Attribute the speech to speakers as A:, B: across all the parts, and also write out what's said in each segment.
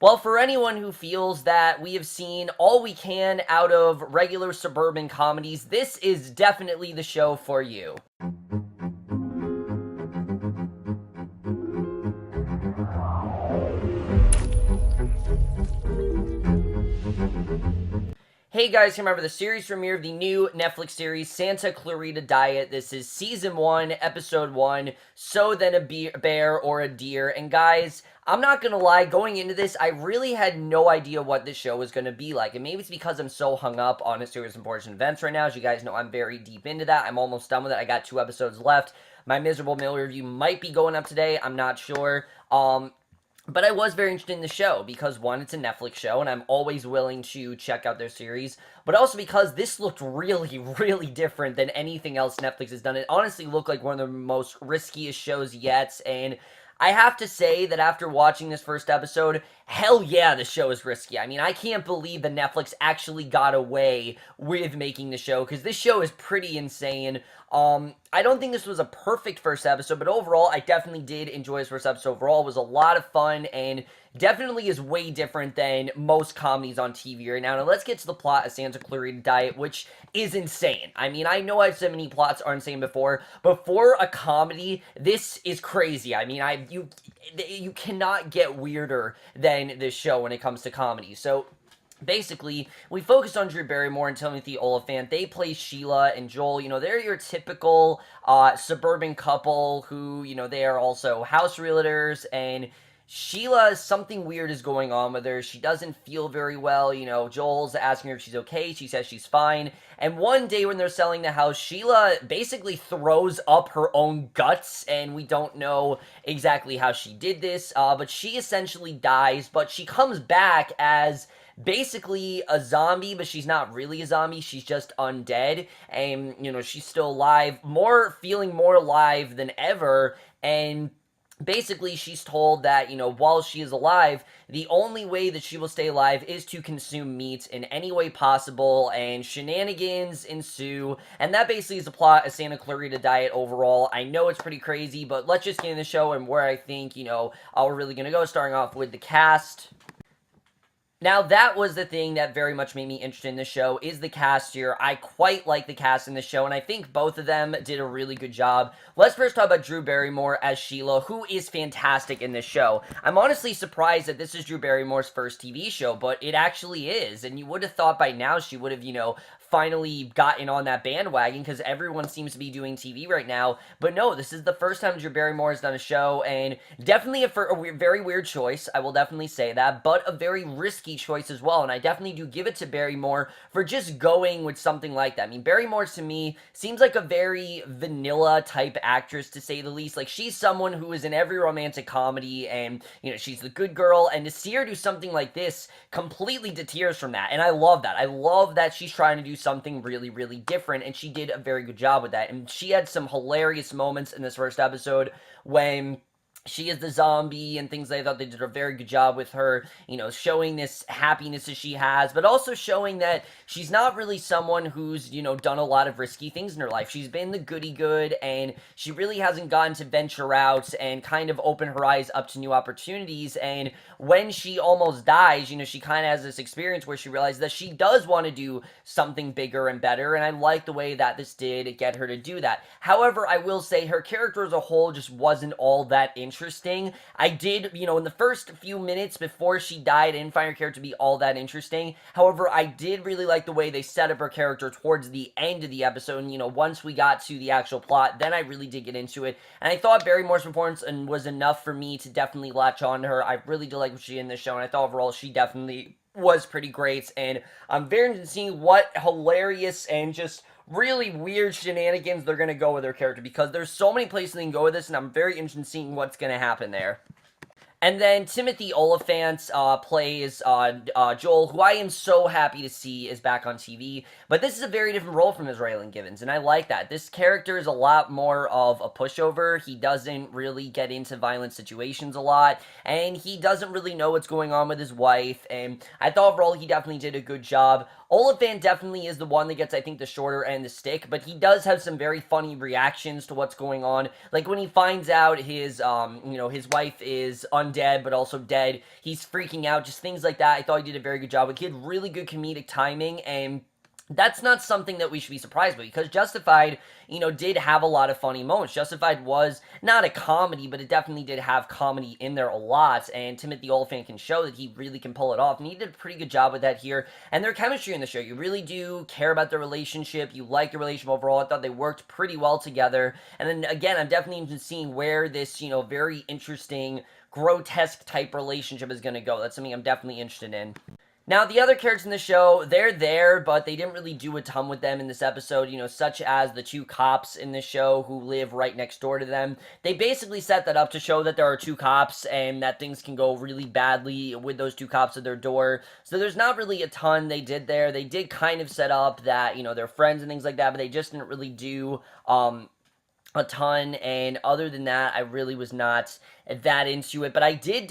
A: Well, for anyone who feels that we have seen all we can out of regular suburban comedies, this is definitely the show for you. Hey guys, remember the series premiere of the new Netflix series Santa Clarita Diet. This is season 1, episode 1, So Then a Bear or a Deer. And guys, I'm not gonna lie, going into this, I really had no idea what this show was gonna be like. And maybe it's because I'm so hung up on a series of important events right now. As you guys know, I'm very deep into that. I'm almost done with it. I got 2 episodes left. My miserable meal review might be going up today. I'm not sure. But I was very interested in the show because, one, it's a Netflix show, and I'm always willing to check out their series, but also because this looked really, really different than anything else Netflix has done. It honestly looked like one of the most riskiest shows yet, and I have to say that after watching this first episode, hell yeah, the show is risky. I mean, I can't believe that Netflix actually got away with making the show, because this show is pretty insane. I don't think this was a perfect first episode, but overall, I definitely did enjoy this first episode. Overall, it was a lot of fun, and definitely is way different than most comedies on TV right now. Now, let's get to the plot of Santa Clarita Diet, which is insane. I mean, I know I've said many plots are insane before, but for a comedy, this is crazy. I mean, you cannot get weirder than this show when it comes to comedy. So, basically, we focused on Drew Barrymore and Timothy Olyphant. They play Sheila and Joel. You know, they're your typical suburban couple who, you know, they are also house realtors, and Sheila, something weird is going on with her. She doesn't feel very well. You know, Joel's asking her if she's okay. She says she's fine. And one day when they're selling the house, Sheila basically throws up her own guts, and we don't know exactly how she did this, but she essentially dies, but she comes back as basically a zombie, but she's not really a zombie. She's just undead, and, you know, she's still alive, feeling more alive than ever, and basically she's told that, you know, while she is alive, the only way that she will stay alive is to consume meat in any way possible, and shenanigans ensue, and that basically is the plot of Santa Clarita Diet overall. I know it's pretty crazy, but let's just get in the show and where I think, you know, we're really gonna go, starting off with the cast. Now, that was the thing that very much made me interested in the show, is the cast here. I quite like the cast in the show, and I think both of them did a really good job. Let's first talk about Drew Barrymore as Sheila, who is fantastic in this show. I'm honestly surprised that this is Drew Barrymore's first TV show, but it actually is, and you would have thought by now she would have, you know, finally gotten on that bandwagon, because everyone seems to be doing TV right now. But no, this is the first time Drew Barrymore has done a show, and definitely a very weird choice, I will definitely say that, but a very risky choice as well, and I definitely do give it to Barrymore for just going with something like that. I mean, Barrymore to me seems like a very vanilla type actress, to say the least. Like, she's someone who is in every romantic comedy, and, you know, she's the good girl, and to see her do something like this completely deters from that, and I love that. I love that she's trying to do something really, really different, and she did a very good job with that. And she had some hilarious moments in this first episode when she is the zombie and things. I thought they did a very good job with her, you know, showing this happiness that she has, but also showing that she's not really someone who's, you know, done a lot of risky things in her life. She's been the goody good, and she really hasn't gotten to venture out and kind of open her eyes up to new opportunities. And when she almost dies, you know, she kind of has this experience where she realizes that she does want to do something bigger and better, and I like the way that this did get her to do that. However, I will say her character as a whole just wasn't all that interesting. I did, you know, in the first few minutes before she died, I didn't find her character to be all that interesting. However, I did really like the way they set up her character towards the end of the episode, and, you know, once we got to the actual plot, then I really did get into it, and I thought Barrymore's performance was enough for me to definitely latch on to her. I really did like what she did in this show, and I thought overall she definitely was pretty great, and I'm very interested in seeing what hilarious and just really weird shenanigans they're going to go with their character, because there's so many places they can go with this, and I'm very interested in seeing what's going to happen there. And then Timothy Olyphant plays Joel, who I am so happy to see is back on TV. But this is a very different role from Israel Givens, and I like that. This character is a lot more of a pushover. He doesn't really get into violent situations a lot, and he doesn't really know what's going on with his wife, and I thought overall he definitely did a good job. Oliphant definitely is the one that gets, I think, the shorter end of the stick, but he does have some very funny reactions to what's going on. Like when he finds out his wife is undead, but also dead, he's freaking out, just things like that. I thought he did a very good job. Like, he had really good comedic timing, and that's not something that we should be surprised by, because Justified, did have a lot of funny moments. Justified was not a comedy, but it definitely did have comedy in there a lot, and Timothy Olyphant can show that he really can pull it off, and he did a pretty good job with that here. And their chemistry in the show, you really do care about their relationship, you like the relationship overall. I thought they worked pretty well together, and then again, I'm definitely interested in seeing where this, very interesting, grotesque type relationship is going to go. That's something I'm definitely interested in. Now, the other characters in the show, they're there, but they didn't really do a ton with them in this episode, such as the two cops in the show who live right next door to them. They basically set that up to show that there are two cops and that things can go really badly with those two cops at their door. So there's not really a ton they did there. They did kind of set up that, they're friends and things like that, but they just didn't really do, a ton, and other than that, I really was not that into it, but I did,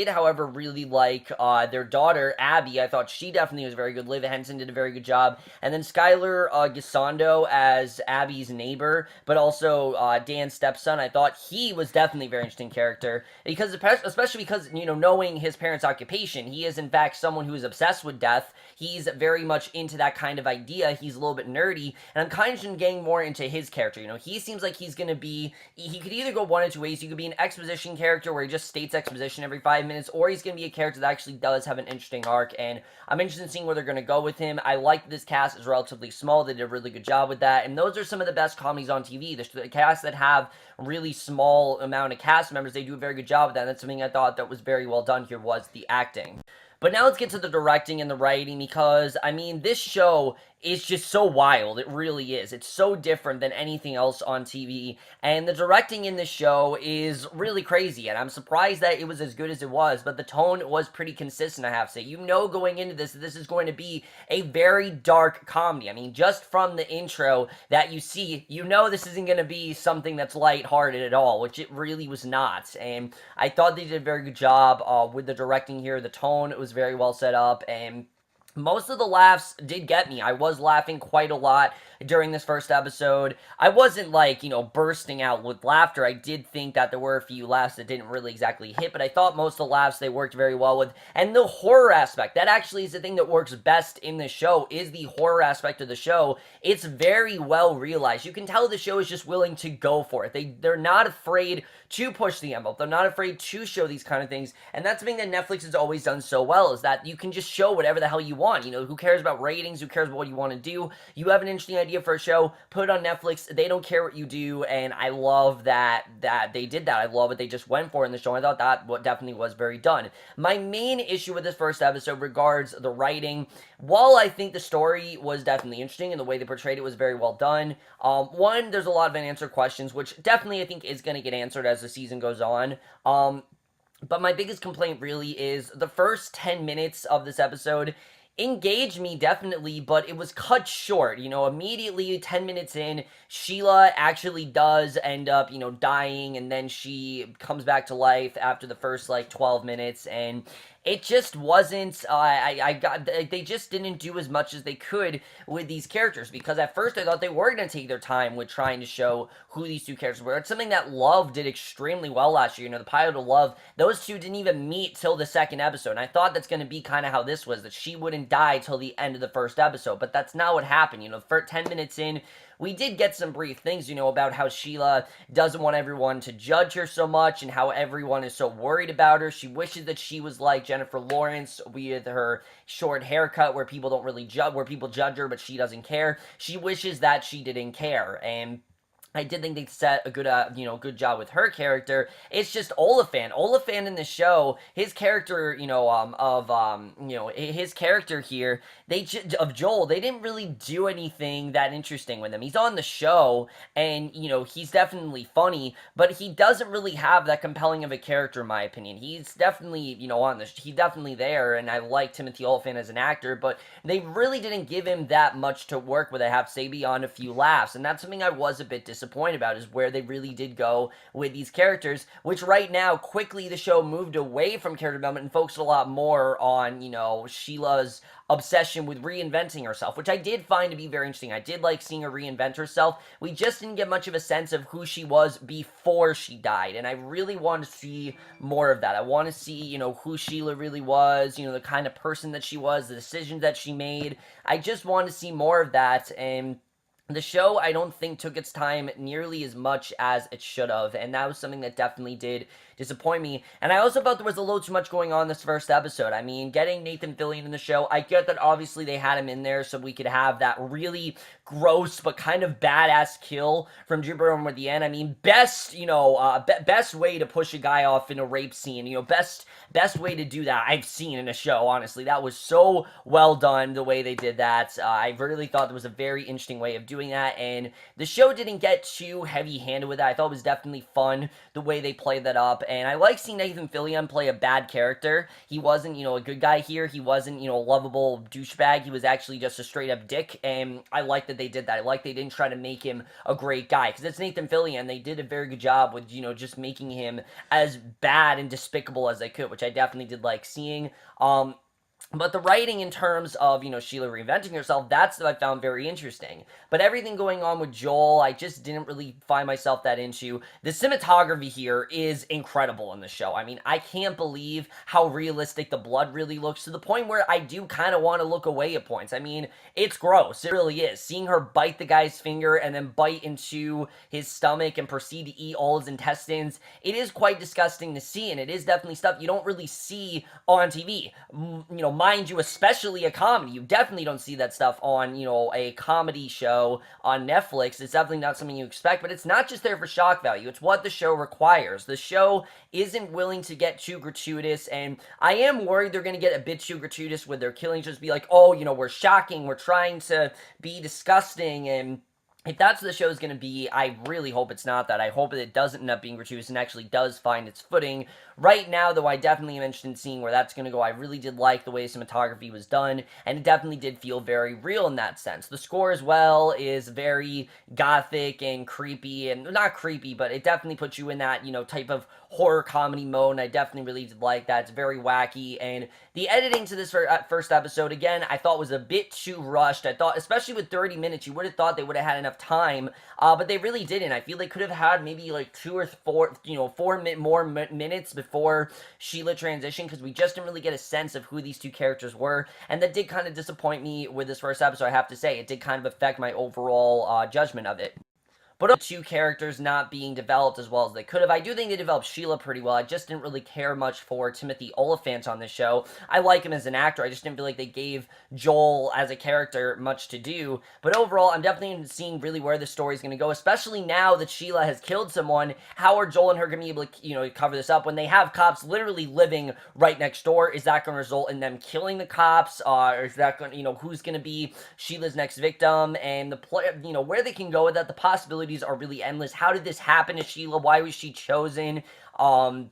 A: however, really like their daughter, Abby. I thought she definitely was very good. Liv Henson did a very good job, and then Skylar Gisondo as Abby's neighbor, but also Dan's stepson. I thought he was definitely a very interesting character, because especially because, knowing his parents' occupation, he is in fact someone who is obsessed with death. He's very much into that kind of idea. He's a little bit nerdy, and I'm kind of getting more into his character. He seems like he could either go one of two ways. He could be an exposition character where he just states exposition every 5 minutes, or he's going to be a character that actually does have an interesting arc, and I'm interested in seeing where they're going to go with him. I like this cast is relatively small. They did a really good job with that, and those are some of the best comedies on TV. The casts that have really small amount of cast members, they do a very good job with that, and that's something I thought that was very well done here, was the acting. But now let's get to the directing and the writing, because, this show is just so wild. It really is. It's so different than anything else on TV, and the directing in this show is really crazy, and I'm surprised that it was as good as it was, but the tone was pretty consistent, I have to say. Going into this is going to be a very dark comedy. Just from the intro that you see, this isn't going to be something that's lighthearted at all, which it really was not, and I thought they did a very good job with the directing here. The tone was very well set up, and most of the laughs did get me. I was laughing quite a lot during this first episode. I wasn't bursting out with laughter. I did think that there were a few laughs that didn't really exactly hit, but I thought most of the laughs they worked very well with. And the horror aspect, that actually is the thing that works best in the show, is the horror aspect of the show. It's very well realized. You can tell the show is just willing to go for it. They're not afraid to push the envelope. They're not afraid to show these kind of things, and that's something that Netflix has always done so well, is that you can just show whatever the hell you want. Who cares about ratings? Who cares about what you want to do? You have an interesting idea for a show, put it on Netflix. They don't care what you do, and I love that they did that. I love what they just went for in the show. I thought that definitely was very done. My main issue with this first episode regards the writing. While I think the story was definitely interesting and the way they portrayed it was very well done, one, there's a lot of unanswered questions, which definitely I think is going to get answered as the season goes on. But my biggest complaint really is the first 10 minutes of this episode engaged me, definitely, but it was cut short. Immediately 10 minutes in, Sheila actually does end up, dying, and then she comes back to life after the first 12 minutes, and it just wasn't, they just didn't do as much as they could with these characters, because at first I thought they were going to take their time with trying to show who these two characters were. It's something that Love did extremely well last year. The pilot of Love, those two didn't even meet till the second episode, and I thought that's going to be kind of how this was, that she wouldn't die till the end of the first episode, but that's not what happened. For 10 minutes in, we did get some brief things, about how Sheila doesn't want everyone to judge her so much, and how everyone is so worried about her. She wishes that she was like Jennifer Lawrence with her short haircut, where people don't really judge, where people judge her, but she doesn't care. She wishes that she didn't care, and I did think they set a good, good job with her character. It's just Oliphant. Oliphant in the show, his character, his character here, of Joel, they didn't really do anything that interesting with him. He's on the show, and, he's definitely funny, but he doesn't really have that compelling of a character, in my opinion. He's definitely, he's definitely there, and I like Timothy Oliphant as an actor, but they really didn't give him that much to work with, I have to say, beyond a few laughs, and that's something I was a bit disappointed disappointed about, is where they really did go with these characters, which right now, quickly the show moved away from character development and focused a lot more on, Sheila's obsession with reinventing herself, which I did find to be very interesting. I did like seeing her reinvent herself. We just didn't get much of a sense of who she was before she died, and I really want to see more of that. I want to see, who Sheila really was, the kind of person that she was, the decisions that she made. I just want to see more of that, and the show, I don't think, took its time nearly as much as it should have, and that was something that definitely did disappoint me. And I also felt there was a little too much going on this first episode. I mean, getting Nathan Fillion in the show, I get that obviously they had him in there so we could have that really gross but kind of badass kill from Drew Barrymore at the end. I mean, best way to push a guy off in a rape scene, best way to do that I've seen in a show, honestly. That was so well done, the way they did that. I really thought there was a very interesting way of doing that, and the show didn't get too heavy-handed with that. I thought it was definitely fun, the way they played that up, and I like seeing Nathan Fillion play a bad character. He wasn't, a good guy here. He wasn't, a lovable douchebag. He was actually just a straight-up dick, and I like that they did that. I like they didn't try to make him a great guy, because it's Nathan Fillion. They did a very good job with, just making him as bad and despicable as they could, which I definitely did like seeing. But the writing in terms of, Sheila reinventing herself, that's what I found very interesting. But everything going on with Joel, I just didn't really find myself that into. The cinematography here is incredible in the show. I mean, I can't believe how realistic the blood really looks, to the point where I do kind of want to look away at points. I mean, it's gross. It really is. Seeing her bite the guy's finger and then bite into his stomach and proceed to eat all his intestines, it is quite disgusting to see, and it is definitely stuff you don't really see on TV. Mind you, especially a comedy. You definitely don't see that stuff on, a comedy show on Netflix. It's definitely not something you expect, but it's not just there for shock value. It's what the show requires. The show isn't willing to get too gratuitous, and I am worried they're going to get a bit too gratuitous with their killings, just be like, oh, we're shocking, we're trying to be disgusting, and if that's what the show is going to be, I really hope it's not that. I hope that it doesn't end up being gratuitous and actually does find its footing. Right now, though, I definitely am interested in seeing where that's going to go. I really did like the way cinematography was done, and it definitely did feel very real in that sense. The score as well is very gothic and creepy, and not creepy, but it definitely puts you in that, type of horror comedy mode, and I definitely really did like that. It's very wacky, and the editing to this first episode, again, I thought was a bit too rushed. I thought, especially with 30 minutes, you would have thought they would have had enough time, but they really didn't. I feel they could have had maybe like 2 or 4, 4 more minutes before Sheila transitioned, because we just didn't really get a sense of who these two characters were, and that did kind of disappoint me with this first episode, I have to say. It did kind of affect my overall judgment of it. But the two characters not being developed as well as they could have. I do think they developed Sheila pretty well. I just didn't really care much for Timothy Olyphant on this show. I like him as an actor. I just didn't feel like they gave Joel as a character much to do. But overall, I'm definitely seeing really where the story is going to go, especially now that Sheila has killed someone. How are Joel and her going to be able to, cover this up when they have cops literally living right next door? Is that going to result in them killing the cops? Or is that going to, who's going to be Sheila's next victim? And where they can go with that, the possibilities are really endless. How did this happen to Sheila? Why was she chosen? What's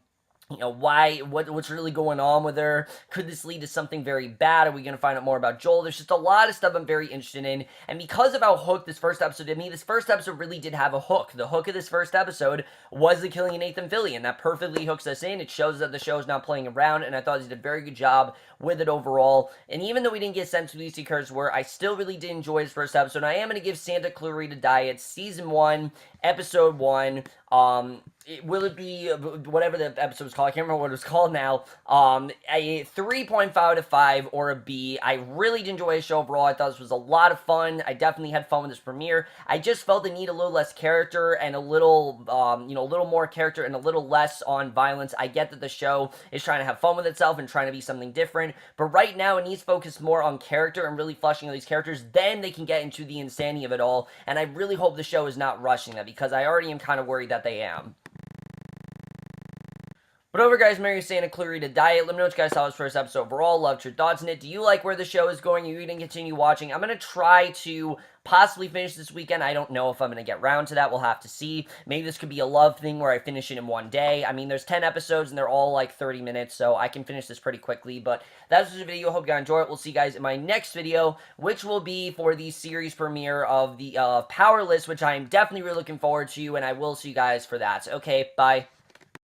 A: really going on with her? Could this lead to something very bad? Are we going to find out more about Joel? There's just a lot of stuff I'm very interested in, and because of how hooked this first episode did me, this first episode really did have a hook. The hook of this first episode was the killing of Nathan Fillion. That perfectly hooks us in. It shows that the show is not playing around, and I thought they did a very good job with it overall. And even though we didn't get a sense who these two characters were, I still really did enjoy this first episode. I am going to give Santa Clarita Diet Season 1, Episode 1, will it be, whatever the episode was called, I can't remember what it was called now, a 3.5 out of 5 or a B. I really did enjoy the show overall. I thought this was a lot of fun. I definitely had fun with this premiere. I just felt the need a little less character and a little, a little more character and a little less on violence. I get that the show is trying to have fun with itself and trying to be something different, but right now it needs to focus more on character and really fleshing out these characters. Then they can get into the insanity of it all, and I really hope the show is not rushing that, because I already am kind of worried that they am. But over, guys, Mary Santa Clarita Diet. Let me know what you guys thought of this first episode overall. Loved your thoughts on it. Do you like where the show is going? Are you going to continue watching? I'm going to try to possibly finish this weekend. I don't know if I'm going to get round to that. We'll have to see. Maybe this could be a love thing where I finish it in one day. I mean, there's 10 episodes and they're all like 30 minutes, so I can finish this pretty quickly. But that's the video. Hope you guys enjoy it. We'll see you guys in my next video, which will be for the series premiere of the Powerless, which I'm definitely really looking forward to, and I will see you guys for that. Okay, bye.